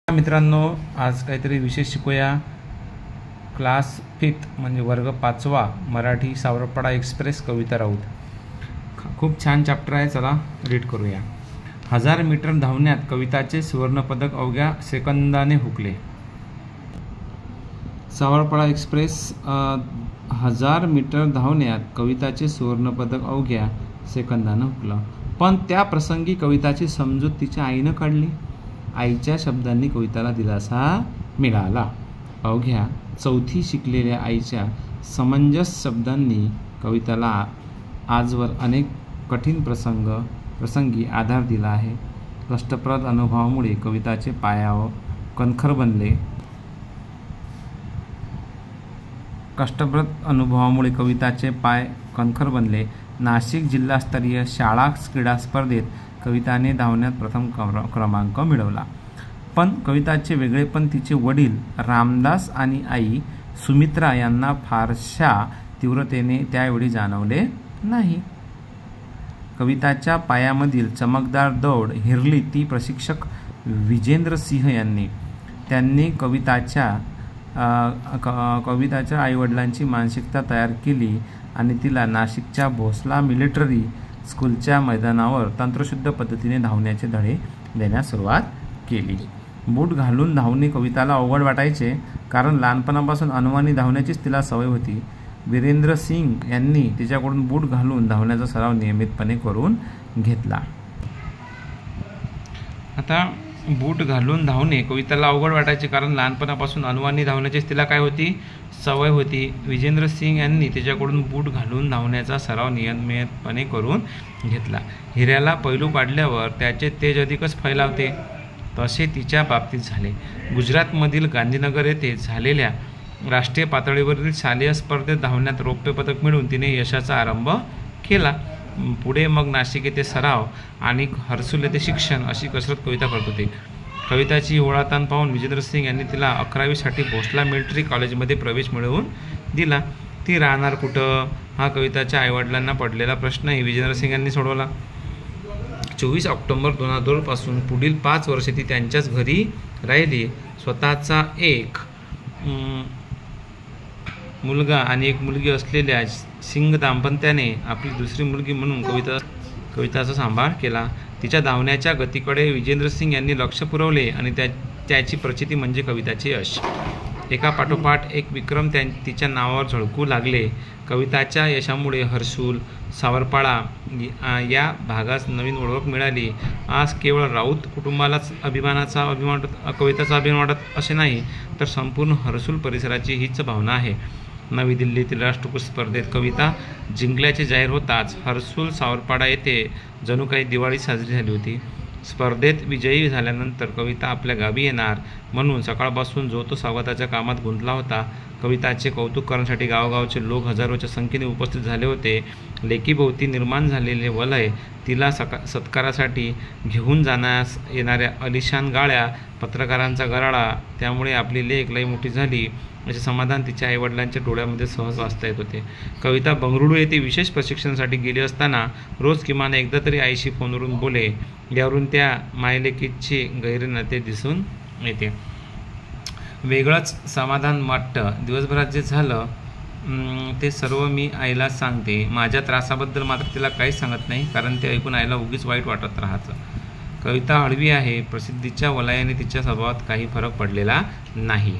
मित्रांनो, आज काहीतरी विशेष शिकूया। क्लास 5 म्हणजे वर्ग 5वा मराठी सावरपाडा एक्सप्रेस कविता राऊत। खूप छान चॅप्टर आहे, चला रीड करूया। 1000 मीटर धावण्यात कविताचे सुवर्णपदक अवघ्या सेकंदाने हुकले। सावरपाडा एक्सप्रेस 1000 मीटर धावण्यात कविताचे सुवर्णपदक अवघ्या सेकंदाने हुकलं। पण त्या प्रसंगी कविताची समजूत तिच्या आईनं काढली। आईच्या शब्दांनी कविताला दिलासा मिळाला। अवघ्या 4थी शिकलेल्या आईच्या समंजस शब्दांनी कविताला आजवर अनेक कठीण प्रसंगी आधार दिला आहे। कष्टप्रद अनुभवामुळे कविताचे पायावर कणखर बनले। नाशिक जिल्हास्तरीय शाळा क्रीडा स्पर्धेत कविताने धावण्यात प्रथम क्रमांक मिळवला। पण कविताचे वेगळेपण तिचे वडील रामदास आणि आई सुमित्रा यांना फारशा तीव्रतेने त्यावेळी जाणवले नाही। कविताच्या पायामधील चमकदार दौड हेरली ती प्रशिक्षक विजेंद्र सिंह यांनी। त्यांनी कविताच्या आईवडिलांची मानसिकता तयार केली आणि तिला नाशिकच्या भोसला मिलिटरी स्कूलच्या मैदानावर तंत्रशुद्ध पद्धतीने धावण्याचे धडे देण्यास सुरुवात केली। बूट घालून धावणे कविताला अवघड वाटायचे, कारण लहानपणापासून अनवाणी धावण्याचीच तिला सवय होती। वीरेंद्र सिंग यांनी तिच्याकडून बूट घालून धावण्याचा सराव नियमितपणे करून घेतला। आता बूट घालून धावणे कविताला अवघड वाटायचे, कारण लहानपणापासून अनवाणी धावण्याचीच तिला काय होती, सवय होती। विजेंद्र सिंग यांनी तिच्याकडून बूट घालून धावण्याचा सराव नियमितपणे करून घेतला। हिऱ्याला पैलू काढल्यावर त्याचे तेज अधिकच फैलावते, तसे तिच्या बाबतीत झाले। गुजरातमधील गांधीनगर येथे झालेल्या राष्ट्रीय पातळीवरील शालेय स्पर्धेत धावण्यात रौप्य पदक मिळवून तिने यशाचा आरंभ केला। पुढे मग नाशिक येथे सराव आणि हर्सुल येथे शिक्षण अशी कसरत कविता करत होती। कविताची ओळाताण पाहून विजेंद्र सिंग यांनी तिला 11वीसाठी भोसला मिलिटरी कॉलेजमध्ये प्रवेश मिळवून दिला। ती राहणार कुठं, हा कविताच्या आईवडिलांना पडलेला प्रश्नही विजेंद्र सिंग यांनी सोडवला। 24 ऑक्टोबर 2002 पासून पुढील 5 वर्षे ती त्यांच्याच घरी राहिली। स्वतःचा एक मुलगा आणि एक मुलगी असलेल्या सिंग दाम्पत्याने आपली दुसरी मुलगी म्हणून कविताचा सांभाळ केला। तिच्या धावण्याच्या गतीकडे विजेंद्र सिंग यांनी लक्ष पुरवले आणि त्याची प्रचिती म्हणजे कविताचे यश। एका पाठोपाठ एक विक्रम तिच्या नावावर झळकू लागले। कविताच्या यशामुळे हर्सुल, सावरपाडा या भागास नवीन ओळख मिळाली। आज केवळ राऊत कुटुंबालाच कविताचा अभिमान वाटत असे नाही, तर संपूर्ण हर्सुल परिसराची हीच भावना आहे। नवी दिल्लीतील राष्ट्रकुल स्पर्धेत कविता जिंकल्याचे जाहीर होताच हर्सुल सावरपाडा येथे जणू काही दिवाळी साजरी झाली होती। स्पर्धेत विजयी झाल्यानंतर कविता आपल्या गावी येणार म्हणून सकाळपासून जो तो स्वागताच्या कामात गुंतला होता। कविताचे कौतुक करण्यासाठी गावोगावचे लोक हजारोच्या संख्येने उपस्थित झाले होते। लेकीभोवती निर्माण झालेले वलय, तिला सत्कारासाठी घेऊन जाण्यास येणाऱ्या अलिशान गाड्या, पत्रकारांचा गराडा, त्यामुळे आपली लेक लई मोठी झाली असे समाधान तिच्या आईवडिलांच्या डोळ्यामध्ये सहज वाचता येत होते। कविता बंगळुरू येथे विशेष प्रशिक्षणासाठी गेली असताना रोज किमान एकदा तरी आईशी फोनवरून बोले, यावरून त्या मायलेकीचे गैर नाते दिसून येते। वेगळंच समाधान वाटतं। दिवसभरात जे झालं ते सर्व मी आईला सांगते। माझ्या त्रासाबद्दल मात्र तिला काहीच सांगत नाही, कारण ते ऐकून आईला उगीच वाईट वाटत राहतं। कविता हळवी आहे, प्रसिद्धीच्या वलयाने तिच्या स्वभावात काही फरक पडलेला नाही।